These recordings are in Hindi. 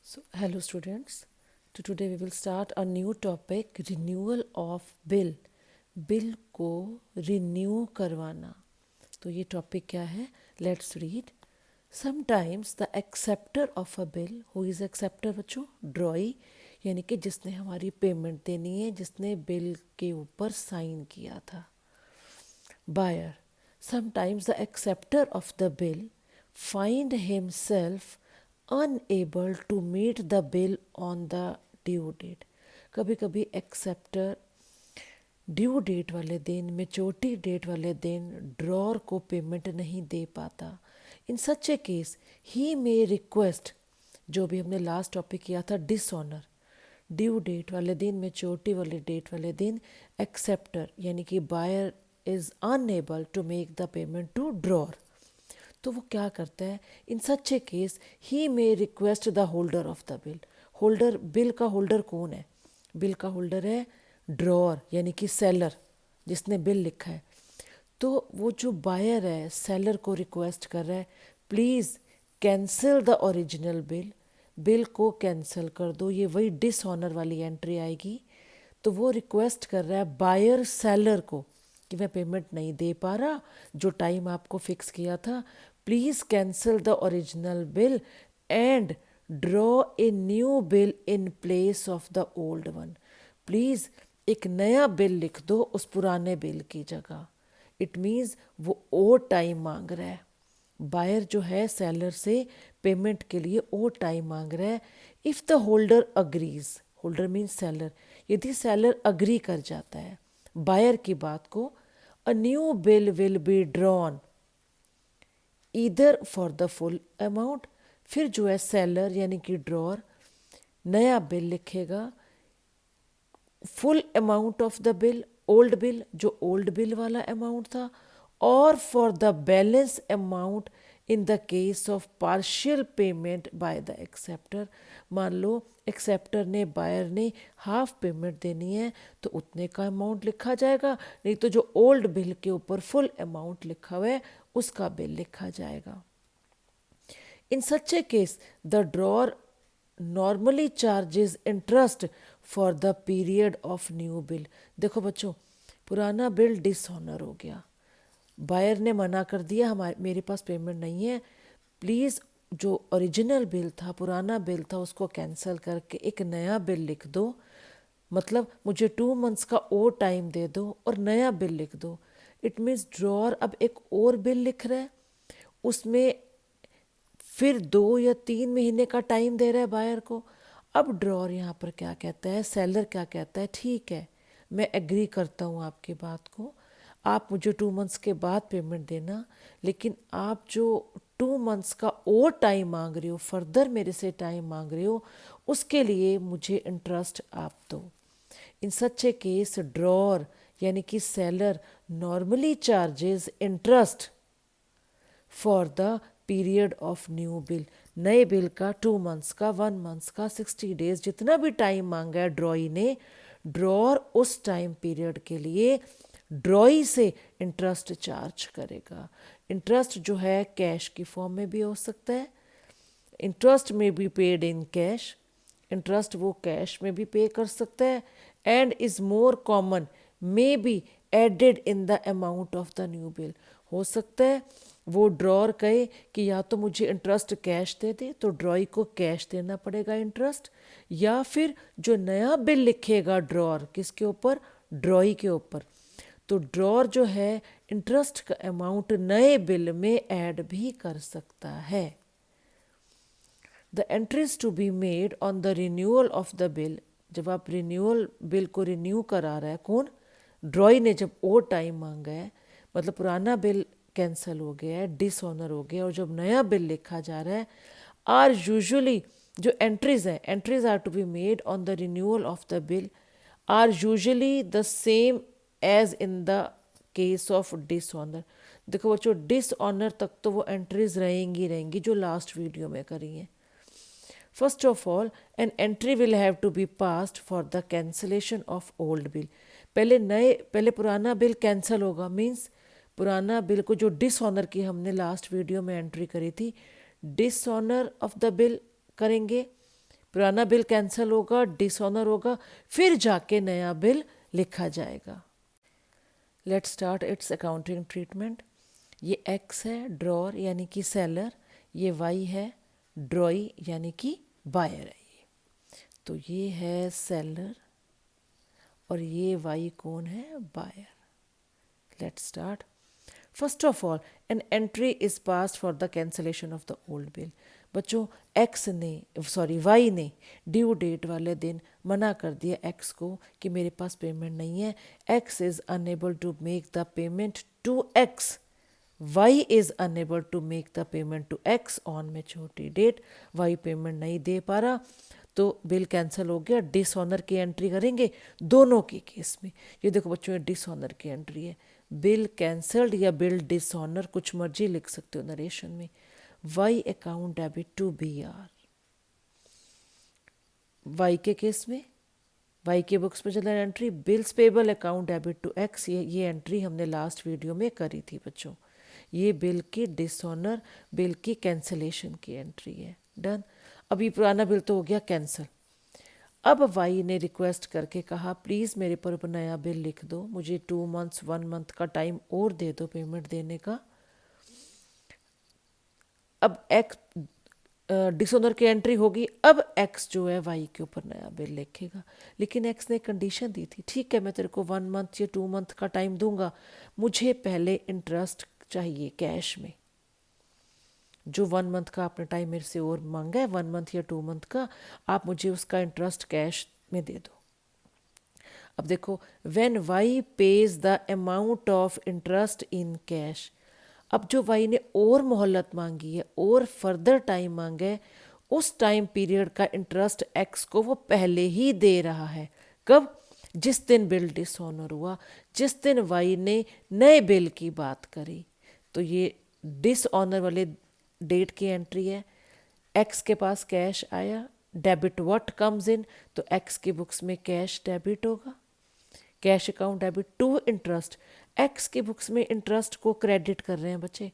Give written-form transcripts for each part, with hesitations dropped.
So, hello students. Today we will start a new topic, renewal of bill. Bill को रिन्यू करवाना. तो ये टॉपिक क्या है? Let's read. Sometimes the acceptor of a bill, who is acceptor बच्चों? ड्रॉई, यानी कि जिसने हमारी पेमेंट देनी है, जिसने बिल के ऊपर साइन किया था. Buyer. Sometimes the acceptor of the bill find himself unable to meet the bill on the due date. कभी कभी एक्सेप्टर ड्यू डेट वाले दिन, मेच्योरिटी डेट वाले दिन ड्रॉर को पेमेंट नहीं दे पाता. इन such a case he may request, जो भी हमने लास्ट टॉपिक किया था, डिसऑनर. ड्यू डेट वाले दिन, मेच्योरिटी वाले डेट वाले दिन एक्सेप्टर यानी कि buyer is unable to make the payment to drawer. तो वो क्या करता है? In such a case he may request the holder of the bill. Holder, bill का होल्डर कौन है? बिल का होल्डर है ड्रॉर यानी कि सेलर, जिसने बिल लिखा है. तो वो जो बायर है सेलर को रिक्वेस्ट कर रहा है, please cancel the original bill, bill को कैंसिल कर दो. ये वही डिसऑनर वाली एंट्री आएगी. तो वो रिक्वेस्ट कर रहा है बायर सेलर को कि मैं पेमेंट नहीं दे पा रहा, जो टाइम आपको फिक्स किया था. Please cancel the original bill and draw a new bill in place of the old one. Please एक नया बिल लिख दो उस पुराने बिल की जगह. इट मीन्स वो और टाइम मांग रहा है. बायर जो है सेलर से पेमेंट के लिए और टाइम मांग रहा है. If the holder agrees, holder means seller, यदि सेलर अग्री कर जाता है बायर की बात को, a new bill will be drawn either for the full amount. फिर जो है सेलर यानी कि ड्रॉर नया बिल लिखेगा, full amount of the bill, old bill, जो ओल्ड बिल वाला अमाउंट था, और for the balance amount in the case of partial payment by the acceptor. मान लो एक्सेप्टर ने, बायर ने हाफ पेमेंट देनी है तो उतने का अमाउंट लिखा जाएगा, नहीं तो जो ओल्ड बिल के ऊपर फुल अमाउंट लिखा हुआ है उसका बिल लिखा जाएगा. In such a case, the drawer normally charges interest for the period of new bill. देखो बच्चों, पुराना बिल डिसऑनर हो गया, बायर ने मना कर दिया, हमारे मेरे पास पेमेंट नहीं है, प्लीज़ जो ओरिजिनल बिल था, पुराना बिल था, उसको कैंसिल करके एक नया बिल लिख दो. मतलब मुझे 2 मंथ्स का और टाइम दे दो और नया बिल लिख दो. इट मीन्स ड्रॉर अब एक और बिल लिख रहा है, उसमें फिर 2 या 3 महीने का टाइम दे रहा है बायर को. अब ड्रॉर यहाँ पर क्या कहता है, सेलर क्या कहता है, ठीक है मैं एग्री करता हूँ आपकी बात को, आप मुझे 2 मंथ्स के बाद पेमेंट देना, लेकिन आप जो 2 मंथ्स का और टाइम मांग रहे हो, फर्दर मेरे से टाइम मांग रहे हो, उसके लिए मुझे इंटरेस्ट आप दो. इन सच ए केस ड्रॉर यानी कि seller normally charges interest for the period of new bill. नए बिल का 2 मंथ्स का, 1 मंथ्स का, 60 डेज, जितना भी टाइम मांगा है ड्रॉई ने, ड्रॉर उस टाइम पीरियड के लिए ड्रॉई से इंटरेस्ट चार्ज करेगा. इंटरेस्ट जो है कैश की फॉर्म में भी हो सकता है, इंटरेस्ट में भी पेड इन कैश, इंटरेस्ट वो कैश में भी पे कर सकता है, and is more common may be added in the amount of the new bill. हो सकता है वो ड्रॉर कहे कि या तो मुझे इंटरेस्ट कैश दे दे, तो ड्रॉई को कैश देना पड़ेगा इंटरेस्ट, या फिर जो नया बिल लिखेगा ड्रॉर, किसके ऊपर? ड्रॉई के ऊपर, तो ड्रॉर जो है इंटरेस्ट का अमाउंट नए बिल में ऐड भी कर सकता है. The entries to be made on the renewal of the bill. जब आप रिन्यूअल बिल को रिन्यू करा रहा है कौन? ड्रॉई ने. जब और टाइम मांगा है, मतलब पुराना बिल कैंसिल हो गया है, डिसऑनर हो गया, और जब नया बिल लिखा जा रहा है, आर यूजुअली जो एंट्रीज हैं, entries are to be made on the renewal of the bill are usually the same as in the case of dishonour. देखो बच्चों, डिसऑनर तक तो वो एंट्रीज रहेंगी जो लास्ट वीडियो में करी हैं. First of all, an entry will have to be passed for the cancellation of old bill. पहले पुराना बिल कैंसिल होगा, मीन्स पुराना बिल को, जो डिसऑनर की हमने लास्ट वीडियो में एंट्री करी थी, डिसऑनर ऑफ द बिल करेंगे, पुराना बिल कैंसिल होगा, डिसऑनर होगा, फिर जाके नया बिल लिखा जाएगा। Let's start it's accounting treatment. ये एक्स है ड्रॉर यानी कि सेलर, ये वाई है ड्रॉई यानी कि बायर है। ये तो ये है सेलर और ये वाई कौन है, buyer. Let's start. First of all an entry is passed for the cancellation of the old bill. बच्चों वाई ने ड्यू डेट वाले दिन मना कर दिया एक्स को कि मेरे पास पेमेंट नहीं है। X is unable to make the payment to X. Y is unable to make the payment to X on maturity date. Y payment नहीं दे पा रहा तो बिल कैंसिल हो गया। डिसऑनर की एंट्री करेंगे दोनों के केस में। ये देखो बच्चों, ये डिसऑनर की एंट्री है। बिल कैंसल्ड या बिल डिसऑनर कुछ मर्जी लिख सकते हो नरेशन में। Y account debit to B R. Y के केस में वाई के बुक्स में चला entry bills payable account debit to X. ये एंट्री हमने लास्ट वीडियो में करी थी बच्चों। ये बिल की डिसऑनर, बिल की कैंसलेशन की एंट्री है। डन। अभी पुराना बिल तो हो गया कैंसिल। अब वाई ने रिक्वेस्ट करके कहा प्लीज़ मेरे पर नया बिल लिख दो, मुझे 2 months 1 month का टाइम और दे दो पेमेंट देने का। अब एक्स डिसऑनर की एंट्री होगी। अब एक्स जो है वाई के ऊपर नया बिल लिखेगा, लेकिन एक्स ने कंडीशन दी थी, ठीक है मैं तेरे को 1 month या 2 month का टाइम दूंगा, मुझे पहले इंटरेस्ट चाहिए कैश में। जो 1 month का आपने टाइम मेरे से और मांगा है 1 month या 2 month का, आप मुझे उसका इंटरेस्ट कैश में दे दो। अब देखो, when Y pays the amount of interest in cash. अब जो वाई ने और मोहलत मांगी है और फर्दर टाइम मांगा है, उस टाइम पीरियड का इंटरेस्ट एक्स को वो पहले ही दे रहा है। कब? जिस दिन बिल डिसऑनर हुआ, जिस दिन वाई ने नए बिल की बात करी। तो ये डिसऑनर वाले डेट की एंट्री है। एक्स के पास कैश आया, डेबिट व्हाट कम्स इन, तो एक्स की बुक्स में कैश डेबिट होगा। Cash account debit to interest. X की बुक्स में इंटरेस्ट को क्रेडिट कर रहे हैं बच्चे।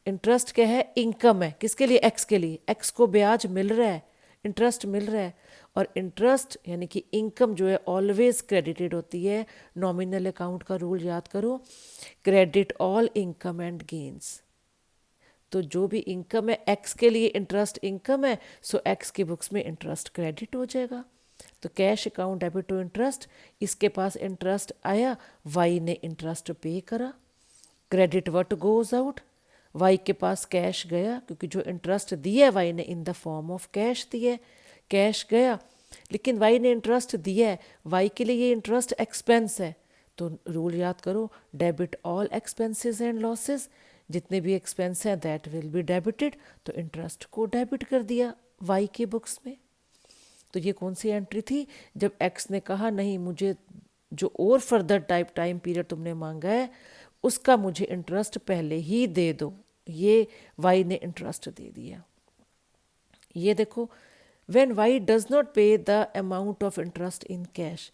इंटरेस्ट क्या है? इनकम है। किसके लिए? एक्स के लिए। एक्स को ब्याज मिल रहा है, इंटरेस्ट मिल रहा है। और इंटरेस्ट यानी कि इनकम जो है ऑलवेज क्रेडिटेड होती है। नॉमिनल अकाउंट का रूल याद करो, credit all income and gains. तो जो भी इनकम है, एक्स के लिए इंटरेस्ट इनकम है, सो एक्स की बुक्स में इंटरेस्ट क्रेडिट हो जाएगा। तो cash account debit to interest, इसके पास इंटरेस्ट आया, वाई ने इंटरेस्ट पे करा। Credit what goes out, Y के पास कैश गया, क्योंकि जो इंटरेस्ट दिया है वाई ने इन द फॉर्म ऑफ कैश दिया है, कैश गया। लेकिन वाई ने इंटरेस्ट दिया है, वाई के लिए ये इंटरेस्ट एक्सपेंस है, तो रूल याद करो, debit all expenses and losses. जितने भी एक्सपेंस हैं दैट विल बी डेबिटेड, तो इंटरेस्ट को डेबिट कर दिया वाई के बुक्स में। तो ये कौन सी एंट्री थी? जब एक्स ने कहा नहीं, मुझे जो और फर्दर टाइम पीरियड तुमने मांगा है उसका मुझे इंटरेस्ट पहले ही दे दो। ये वाई ने इंटरेस्ट दे दिया। ये देखो, व्हेन वाई डज नॉट पे the amount of interest in cash.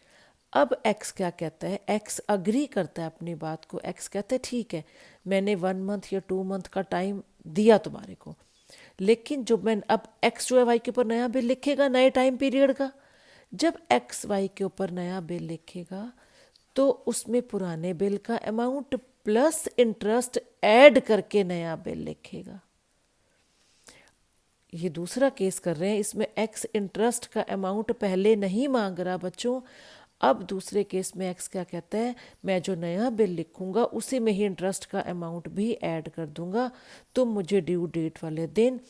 अब एक्स क्या कहता है? एक्स अग्री करता है अपनी बात को। एक्स कहता है ठीक है, मैंने 1 month या 2 month का टाइम दिया तुम्हारे को, लेकिन जब मैं अब एक्स जो है वाई के ऊपर नया बिल लिखेगा नए टाइम पीरियड का, जब एक्स वाई के ऊपर नया बिल लिखेगा तो उसमें पुराने बिल का अमाउंट प्लस इंटरेस्ट ऐड करके नया बिल लिखेगा। ये दूसरा केस कर रहे हैं, इसमें एक्स इंटरेस्ट का अमाउंट पहले नहीं मांग रहा बच्चों। अब दूसरे केस में एक्स क्या कहता है? मैं जो नया बिल लिखूंगा उसी में ही इंटरेस्ट का अमाउंट भी ऐड कर दूंगा, तुम मुझे ड्यू डेट वाले दिन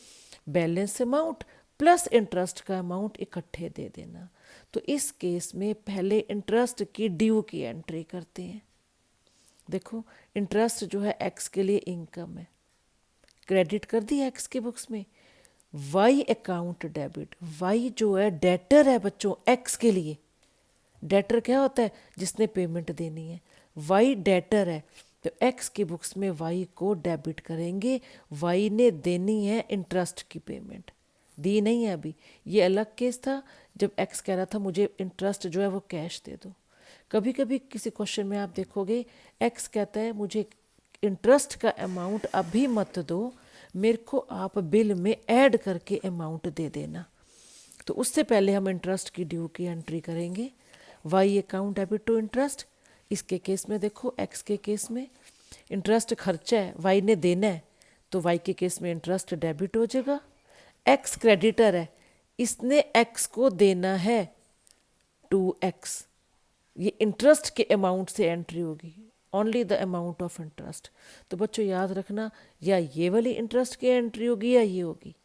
बैलेंस अमाउंट प्लस इंटरेस्ट का अमाउंट इकट्ठे दे देना। तो इस केस में पहले इंटरेस्ट की ड्यू की एंट्री करते हैं। देखो, इंटरेस्ट जो है एक्स के लिए इनकम है, क्रेडिट कर दी एक्स के बुक्स में। वाई अकाउंट डेबिट, वाई जो है डेटर है बच्चों एक्स के लिए। डेटर क्या होता है? जिसने पेमेंट देनी है। वाई डेटर है, तो एक्स की बुक्स में वाई को डेबिट करेंगे। वाई ने देनी है इंटरेस्ट की पेमेंट, दी नहीं है अभी। ये अलग केस था जब एक्स कह रहा था मुझे इंटरेस्ट जो है वो कैश दे दो। कभी कभी किसी क्वेश्चन में आप देखोगे एक्स कहता है मुझे इंटरेस्ट का अमाउंट अभी मत दो, मेरे को आप बिल में ऐड करके अमाउंट दे देना। तो उससे पहले हम इंटरेस्ट की ड्यू की एंट्री करेंगे। Y account debit to interest, इसके केस में देखो एक्स के केस में इंटरेस्ट खर्चा है, वाई ने देना है, तो वाई के केस में इंटरेस्ट डेबिट हो जाएगा। एक्स क्रेडिटर है, इसने एक्स को देना है टू एक्स, ये इंटरेस्ट के अमाउंट से एंट्री होगी, only the amount of interest. तो बच्चों याद रखना, या ये वाली इंटरेस्ट की एंट्री होगी या ये होगी।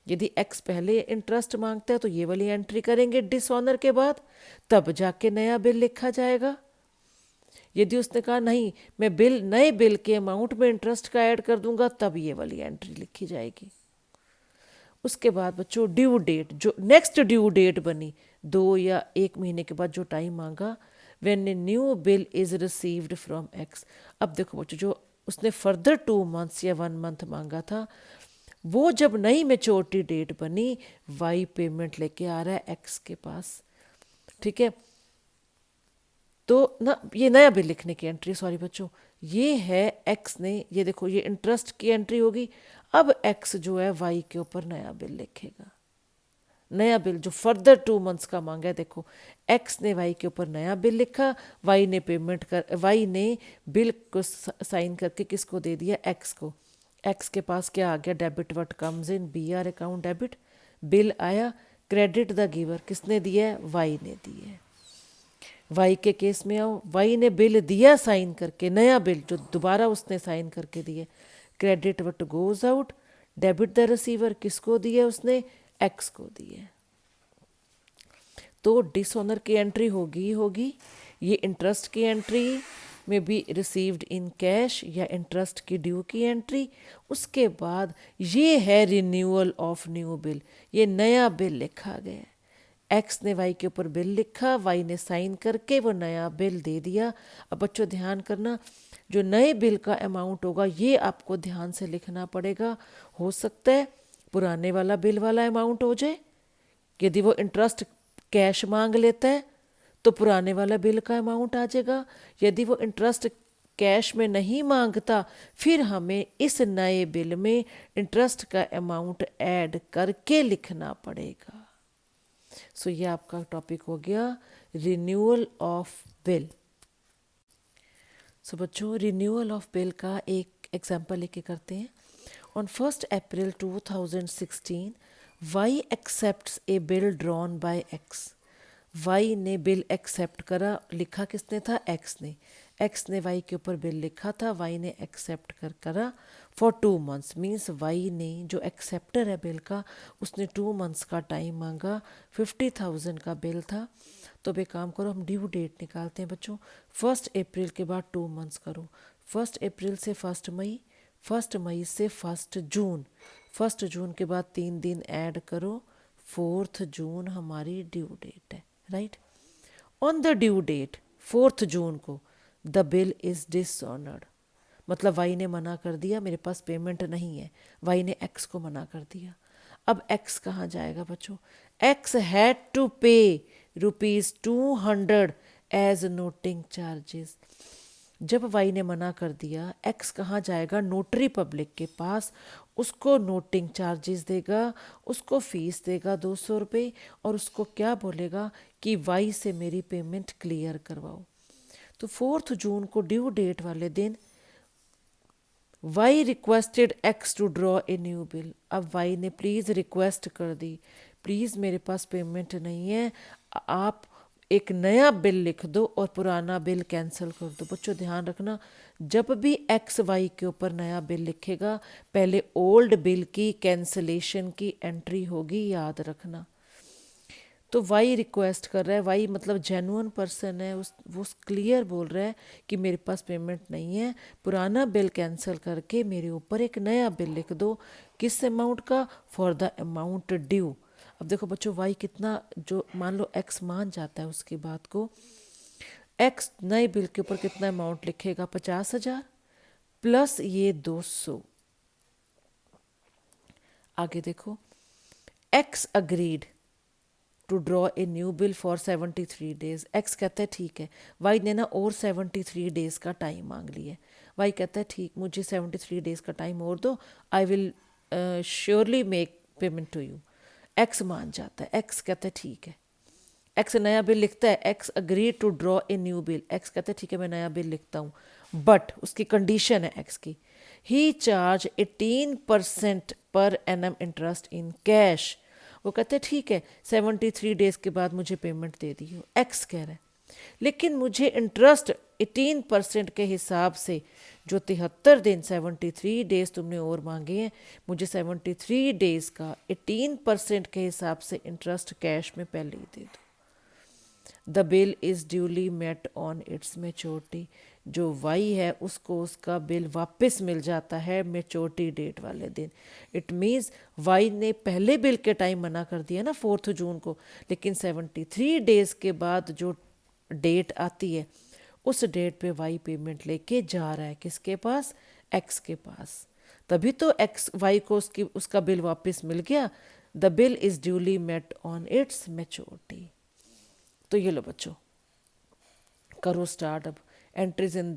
यदि एक्स पहले इंटरेस्ट मांगता है तो ये वाली एंट्री करेंगे डिसऑनर के बाद, तब जाके नया बिल लिखा जाएगा। यदि उसने कहा नहीं मैं बिल नए बिल के अमाउंट में इंटरेस्ट का ऐड कर दूंगा, तब ये वाली एंट्री लिखी जाएगी। उसके बाद बच्चों ड्यू डेट, जो नेक्स्ट ड्यू डेट बनी 2 या 1 महीने के बाद जो टाइम मांगा, when A new bill is received from x. अब देखो बच्चों, जो उसने फर्दर 2 मंथ्स या 1 मंथ मांगा था, वो जब नई मेच्योरिटी डेट बनी, वाई पेमेंट लेके आ रहा है एक्स के पास, ठीक है। तो ना ये नया बिल लिखने की एंट्री, सॉरी बच्चों, ये है एक्स ने, ये देखो ये इंटरेस्ट की एंट्री होगी। अब एक्स जो है वाई के ऊपर नया बिल लिखेगा, नया बिल जो फर्दर 2 मंथ्स का मांगा है। देखो एक्स ने वाई के ऊपर नया बिल लिखा, वाई ने पेमेंट कर, वाई ने बिल को साइन करके किसको दे दिया, एक्स को। एक्स के पास क्या आ गया, debit what comes in B R account debit, bill आया, क्रेडिट द गिवर, किसने दिया है, वाई ने दिया है। वाई के केस में आओ, वाई ने बिल दिया साइन करके, नया बिल जो दोबारा उसने साइन करके दिया, credit what goes out, debit the receiver, किसको दिया उसने, एक्स को दिया। तो डिसऑनर की एंट्री होगी ये इंटरेस्ट की एंट्री में भी रिसीव्ड इन कैश या इंटरेस्ट की ड्यू की एंट्री। उसके बाद ये है रिन्यूअल ऑफ न्यू बिल, ये नया बिल लिखा गया, एक्स ने वाई के ऊपर बिल लिखा, वाई ने साइन करके वो नया बिल दे दिया। अब बच्चों ध्यान करना, जो नए बिल का अमाउंट होगा ये आपको ध्यान से लिखना पड़ेगा। हो सकता है पुराने वाला बिल वाला अमाउंट हो जाए, यदि वो इंटरेस्ट कैश मांग लेता है तो पुराने वाला बिल का अमाउंट आ जाएगा। यदि वो इंटरेस्ट कैश में नहीं मांगता, फिर हमें इस नए बिल में इंटरेस्ट का अमाउंट ऐड करके लिखना पड़ेगा। सो ये आपका टॉपिक हो गया रिन्यूअल ऑफ बिल। सो बच्चों रिन्यूअल ऑफ बिल का एक एग्जांपल लेके करते हैं। On 1 April 2016 Y accepts a bill drawn by X. Y ने बिल एक्सेप्ट करा, लिखा किसने था, एक्स ने। एक्स ने वाई के ऊपर बिल लिखा था, वाई ने एक्सेप्ट करा फॉर 2 मंथ्स, मीन्स वाई ने जो एक्सेप्टर है बिल का, उसने 2 मंथ्स का टाइम मांगा। 50,000 का बिल था। तो बे काम करो, हम ड्यू डेट निकालते हैं बच्चों। 1 अप्रैल के बाद 2 मंथ्स करो, 1 अप्रैल से 1 मई, 1 मई से 1 जून, 1 जून के बाद 3 दिन ऐड करो, 4 जून हमारी ड्यू डेट है, right. On the due date 4 जून को द बिल इज डिसऑनर्ड, मतलब वाई ने मना कर दिया, मेरे पास पेमेंट नहीं है, वाई ने एक्स को मना कर दिया। अब एक्स कहाँ जाएगा बच्चों, एक्स हैड टू पे ₹200 एज नोटिंग चार्जेस। जब वाई ने मना कर दिया, एक्स कहाँ जाएगा, नोटरी पब्लिक के पास, उसको नोटिंग चार्जेस देगा, उसको फीस देगा 200 रुपये, और उसको क्या बोलेगा कि वाई से मेरी पेमेंट क्लियर करवाओ। तो 4 जून को ड्यू डेट वाले दिन Y requested X to draw a new bill. अब वाई ने प्लीज़ रिक्वेस्ट कर दी, प्लीज़ मेरे पास पेमेंट नहीं है, आप एक नया बिल लिख दो और पुराना बिल कैंसिल कर दो। बच्चों ध्यान रखना, जब भी एक्स वाई के ऊपर नया बिल लिखेगा, पहले ओल्ड बिल की कैंसिलेशन की एंट्री होगी, याद रखना। तो वाई रिक्वेस्ट कर रहा है, वाई मतलब जेन्युइन पर्सन है, वो क्लियर बोल रहा है कि मेरे पास पेमेंट नहीं है, पुराना बिल कैंसिल करके मेरे ऊपर एक नया बिल लिख दो। किस अमाउंट का, फॉर द अमाउंट ड्यू। अब देखो बच्चों वाई कितना, जो मान लो एक्स मान जाता है उसकी बात को, एक्स नए बिल के ऊपर कितना अमाउंट लिखेगा, 50,000 प्लस ये 200। आगे देखो, X agreed to draw a new bill for 73 days. X कहता है ठीक है, वाई ने ना और 73 डेज का टाइम मांग लिया है। वाई कहता है ठीक, मुझे 73 डेज का टाइम और दो, I will surely make payment to you. X मान जाता है, एक्स कहता है ठीक है, एक्स नया बिल लिखता है, X agree to draw a new bill, X कहता है ठीक है मैं नया बिल लिखता हूँ, बट उसकी कंडीशन है एक्स की, ही charge 18% per annum interest in cash. वो कहते हैं ठीक है 73 डेज के बाद मुझे पेमेंट दे दी हो, एक्स कह रहा है, लेकिन मुझे इंटरेस्ट 18% के हिसाब से जो 73 दिन 73 डेज तुमने और मांगे हैं, मुझे 73 डेज का 18% के हिसाब से इंटरेस्ट कैश में पहले ही दे दो। The bill is duly met on its maturity, जो वाई है उसको उसका बिल वापस मिल जाता है मेच्योरिटी डेट वाले दिन। इट मीन्स वाई ने पहले बिल के टाइम मना कर दिया ना 4 जून को, लेकिन 73 डेज के बाद जो डेट आती है उस डेट पे वाई पेमेंट लेके जा रहा है किसके पास, एक्स के पास, तभी तो एक्स वाई को उसका बिल वापस मिल गया। The bill is duly met on its maturity. तो ये लो बच्चों करो स्टार्ट अब entries in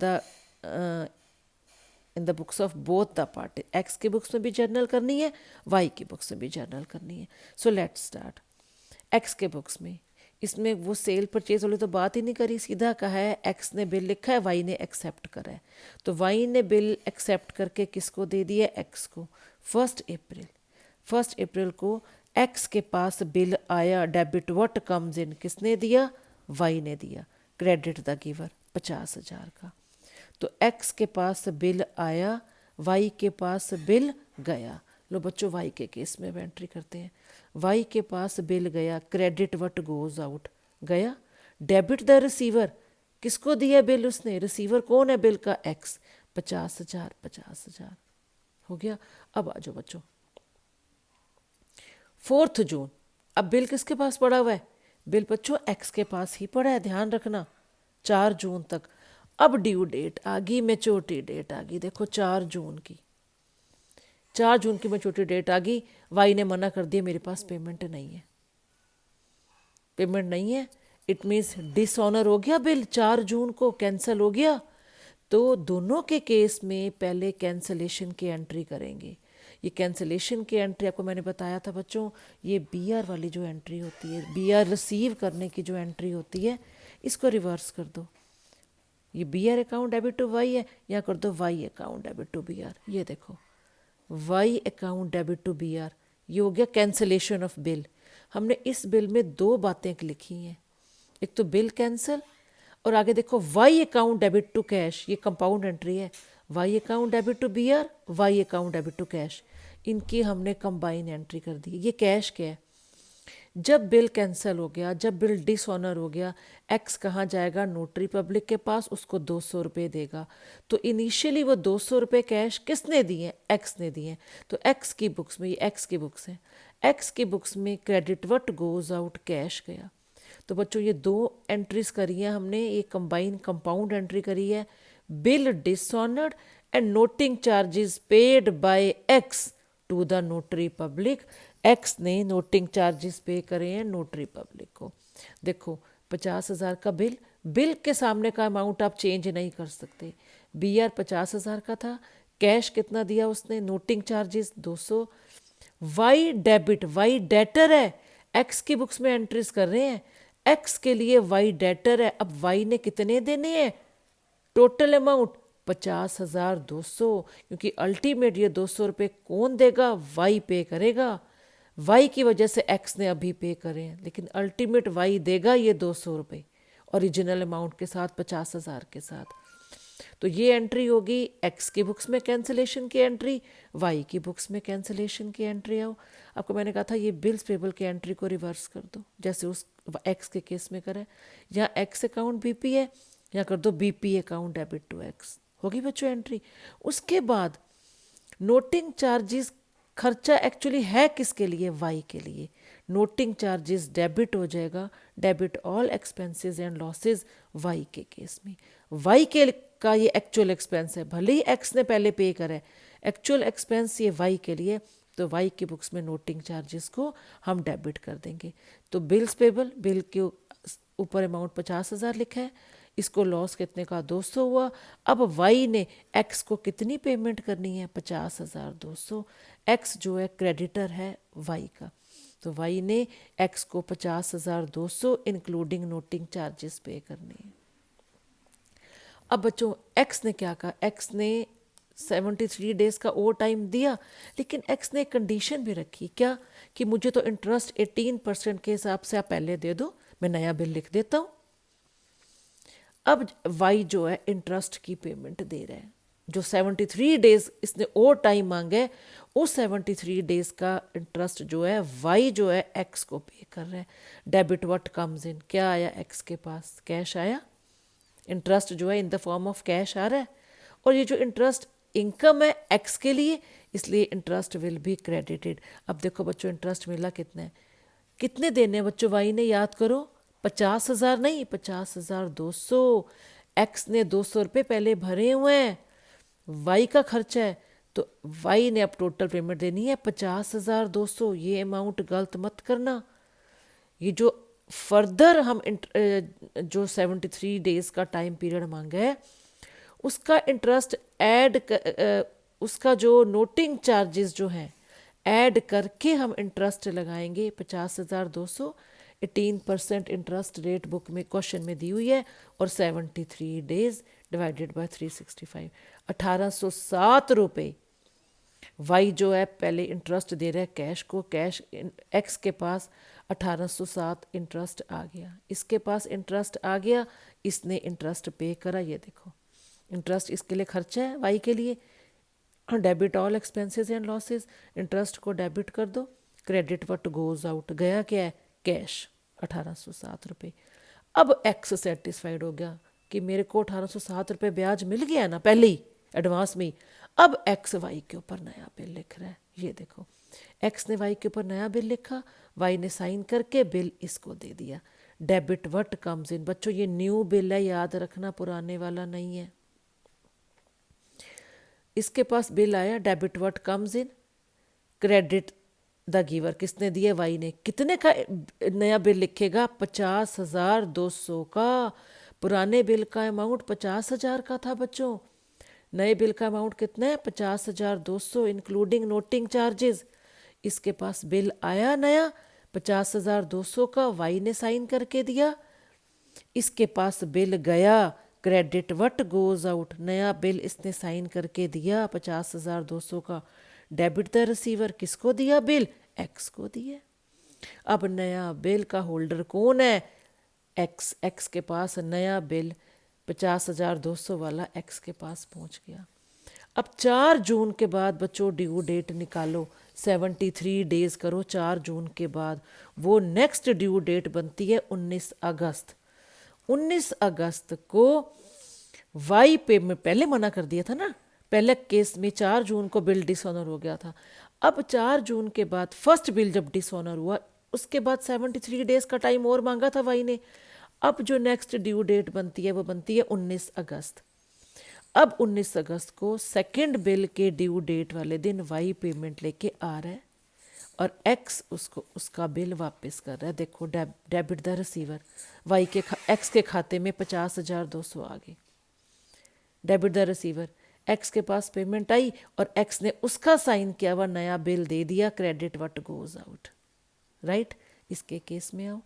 the books of both the party, X की बुक्स में भी जर्नल करनी है, वाई की बुक्स में भी जर्नल करनी है। So let's start. एक्स के बुक्स में इसमें वो सेल परचेज वाली तो बात ही नहीं करी, सीधा कहा है एक्स ने बिल लिखा है, वाई ने एक्सेप्ट करा है, तो वाई ने बिल एक्सेप्ट करके किसको दे दिया, एक्स को। 1 अप्रैल को एक्स के पास बिल आया, डेबिट व्हाट कम्स इन, किसने दिया, वाई ने दिया, क्रेडिट द गिवर 50,000 का। तो एक्स के पास बिल आया, वाई के पास बिल गया। लो बच्चों वाई के केस में अब एंट्री करते हैं। वाई के पास बिल गया, क्रेडिट व्हाट गोज आउट गया, डेबिट द रिसीवर, किसको दिया बिल उसने, रिसीवर कौन है बिल का, एक्स, 50,000 हो गया। अब आ जाओ बच्चों 4 जून, अब बिल किसके पास पड़ा हुआ है, बिल बच्चों एक्स के पास ही पड़ा है, ध्यान रखना 4 जून तक। अब ड्यू डेट आ गई, मेच्योरिटी डेट आ गई, देखो 4 जून की, 4 जून की मेच्योरिटी डेट आ गई। वाई ने मना कर दिया मेरे पास पेमेंट नहीं है, पेमेंट नहीं है, इट मीन्स डिसऑनर हो गया बिल, 4 जून को कैंसिल हो गया। तो दोनों के केस में पहले कैंसलेशन की एंट्री करेंगे। ये कैंसलेशन की एंट्री आपको मैंने बताया था बच्चों, ये बीआर वाली जो एंट्री होती है, बीआर रिसीव करने की जो एंट्री होती है, इसको रिवर्स कर दो, ये BR account debit to Y है, या कर दो Y account debit to BR. ये देखो Y account debit to BR, ये हो गया कैंसलेशन ऑफ बिल। हमने इस बिल में 2 बातें लिखी हैं, एक तो बिल कैंसिल, और आगे देखो Y account debit to cash, ये कंपाउंड एंट्री है, Y account debit to BR, Y account debit to cash, इनकी हमने कंबाइन एंट्री कर दी। ये कैश क्या है, जब बिल कैंसिल हो गया, जब बिल डिसऑनर हो गया, एक्स कहाँ जाएगा, नोटरी पब्लिक के पास, उसको 200 रुपये देगा। तो इनिशियली वो 200 रुपये कैश किसने दिए, एक्स ने दिए। तो एक्स की बुक्स में, ये एक्स की बुक्स हैं, एक्स की बुक्स में credit what goes out cash गया। तो बच्चों ये 2 एंट्रीज करी है हमने, ये कंबाइन कंपाउंड एंट्री करी है, bill dishonoured and noting charges paid by X to the notary public, X ने नोटिंग चार्जेस पे करे हैं नोटरी पब्लिक को। देखो 50,000 का बिल, बिल के सामने का अमाउंट आप चेंज नहीं कर सकते, बीआर 50,000 का था, कैश कितना दिया उसने, noting charges 200, Y debit, Y debtor है, एक्स की बुक्स में एंट्रीज कर रहे हैं, एक्स के लिए वाई डेटर है। अब वाई ने कितने देने हैं, टोटल अमाउंट 50,200, क्योंकि अल्टीमेट ये 200 रुपये कौन देगा, वाई पे करेगा, वाई की वजह से एक्स ने अभी पे करे हैं, लेकिन अल्टीमेट वाई देगा ये 200 रुपये ओरिजिनल अमाउंट के साथ, 50,000 के साथ। तो ये एंट्री होगी एक्स की बुक्स में कैंसिलेशन की एंट्री, वाई की बुक्स में कैंसिलेशन की एंट्री। आओ आपको मैंने कहा था ये बिल्स पेबल की एंट्री को रिवर्स कर दो, जैसे उस एक्स के केस में करें, यहाँ एक्स अकाउंट बीपी है, यहाँ कर दो BP account debit to X, होगी बच्चों एंट्री। उसके बाद नोटिंग चार्जेस, खर्चा एक्चुअली है किसके लिए, वाई के लिए, नोटिंग चार्जेस डेबिट हो जाएगा, debit all expenses and losses Y के केस में। वाई के का ये एक्चुअल एक्सपेंस है, भले ही एक्स ने पहले पे करा है, एक्चुअल एक्सपेंस ये वाई के लिए, तो वाई की बुक्स में नोटिंग चार्जेस को हम डेबिट कर देंगे। तो बिल्स पेबल, बिल के ऊपर अमाउंट 50,000 लिखा है, इसको लॉस कितने का, 200 हुआ। अब वाई ने एक्स को कितनी पेमेंट करनी है, 50,200, एक्स जो है क्रेडिटर है वाई का। तो वाई ने एक्स को 50,200 इंक्लूडिंग नोटिंग चार्जेस पे करने हैं। अब बच्चों एक्स ने क्या कहा, एक्स ने 73 डेज का ओवर टाइम दिया, लेकिन एक्स ने कंडीशन भी रखी, क्या कि मुझे तो इंटरेस्ट 18% के हिसाब से आप पहले दे दो, मैं नया बिल लिख देता हूँ। अब वाई जो है इंटरेस्ट की पेमेंट दे रहा है, जो 73 डेज इसने ओवर टाइम मांगा है उस 73 डेज का इंटरेस्ट जो है वाई जो है एक्स को पे कर रहा है। डेबिट व्हाट कम्स इन, क्या आया एक्स के पास, कैश आया, इंटरेस्ट जो है in the form of cash आ रहा है, और ये जो इंटरेस्ट इनकम है एक्स के लिए, इसलिए इंटरेस्ट विल बी क्रेडिटेड। अब देखो बच्चों इंटरेस्ट मिला कितना है, कितने देने हैं बच्चों वाई ने, याद करो 50,000 नहीं 50,200। एक्स ने 200 रुपये पहले भरे हुए हैं, वाई का खर्चा है, तो वाई ने अब टोटल पेमेंट देनी है 50,200। ये अमाउंट गलत मत करना, ये जो फर्दर हम जो 73 डेज का टाइम पीरियड मांगा है उसका इंटरेस्ट ऐड उसका जो नोटिंग चार्जेस जो हैं ऐड करके हम इंटरेस्ट लगाएंगे 50,200। 18% इंटरेस्ट रेट बुक में क्वेश्चन में दी हुई है, और 73 डेज डिवाइडेड बाय 365, 1807 रुपये वाई जो है पहले इंटरेस्ट दे रहा है कैश को, कैश एक्स के पास 1807 इंटरेस्ट आ गया, इसके पास इंटरेस्ट आ गया, इसने इंटरेस्ट पे करा। ये देखो इंटरेस्ट इसके लिए खर्चा है वाई के लिए, debit all expenses and losses, interest को डेबिट कर दो, क्रेडिट व्हाट गोज आउट, गया क्या है कैश 1807 रुपये। अब एक्स सेटिस्फाइड हो गया कि मेरे को 1807 रुपये ब्याज मिल गया ना पहले ही एडवांस में, अब एक्स वाई के ऊपर नया बिल लिख रहा है। ये देखो एक्स ने वाई के ऊपर नया बिल लिखा, वाई ने साइन करके बिल इसको दे दिया। डेबिट व्हाट कम्स इन, बच्चों ये न्यू बिल है, याद रखना पुराने वाला नहीं है। इसके पास बिल आया debit what comes in, credit the giver, किसने दिया वाई ने, कितने का नया बिल लिखेगा 50,200 का, पुराने बिल का अमाउंट 50,000 का था बच्चों, नए बिल का अमाउंट कितना है 50,200 इंक्लूडिंग नोटिंग चार्जेस। इसके पास बिल आया नया 50,200 का, वाई ने साइन करके दिया, इसके पास बिल गया, क्रेडिट व्हाट गोज आउट, नया बिल इसने साइन करके दिया 50,200 का, डेबिट द रिसीवर, किसको दिया बिल एक्स को दिया। अब नया बिल का होल्डर कौन है एक्स, एक्स के पास नया बिल 50,200 वाला एक्स के पास पहुंच गया। अब 4 जून के बाद बच्चों ड्यू डेट निकालो, 73 डेज करो 4 जून के बाद, वो नेक्स्ट ड्यू डेट बनती है 19 अगस्त। 19 अगस्त को वाई पेमेंट, पहले मना कर दिया था ना, पहले केस में 4 जून को बिल डिसऑनर हो गया था, अब 4 जून के बाद फर्स्ट बिल जब डिसऑनर हुआ उसके बाद 73 डेज का टाइम और मांगा था वाई ने। अब जो नेक्स्ट ड्यू डेट बनती है वो बनती है 19 अगस्त। अब 19 अगस्त को सेकंड बिल के ड्यू डेट वाले दिन वाई पेमेंट लेके आ रहा है और एक्स उसको उसका बिल वापस कर रहा है। देखो डेबिट द रिसीवर, वाई के एक्स के खाते में 50,200 आ गए, डेबिट द रिसीवर, एक्स के पास पेमेंट आई और एक्स ने उसका साइन किया हुआ नया बिल दे दिया, credit what goes out, right. इसके केस में आओ,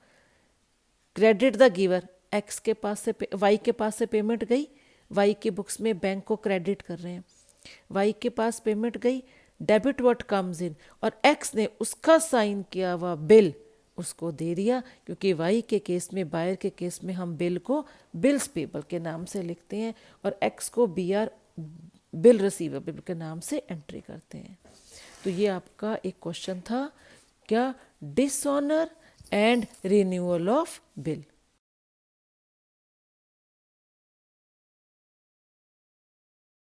क्रेडिट द गिवर, एक्स के पास से वाई के पास से पेमेंट गई, वाई की बुक्स में बैंक को क्रेडिट कर रहे हैं, वाई के पास पेमेंट गई, डेबिट व्हाट कम्स इन, और एक्स ने उसका साइन किया हुआ बिल उसको दे दिया, क्योंकि वाई के केस में, बायर के केस में हम बिल को बिल्स पेबल के नाम से लिखते हैं और एक्स को BR बिल रिसीवेबल के नाम से एंट्री करते हैं। तो ये आपका एक क्वेश्चन था, क्या dishonour and renewal of bill.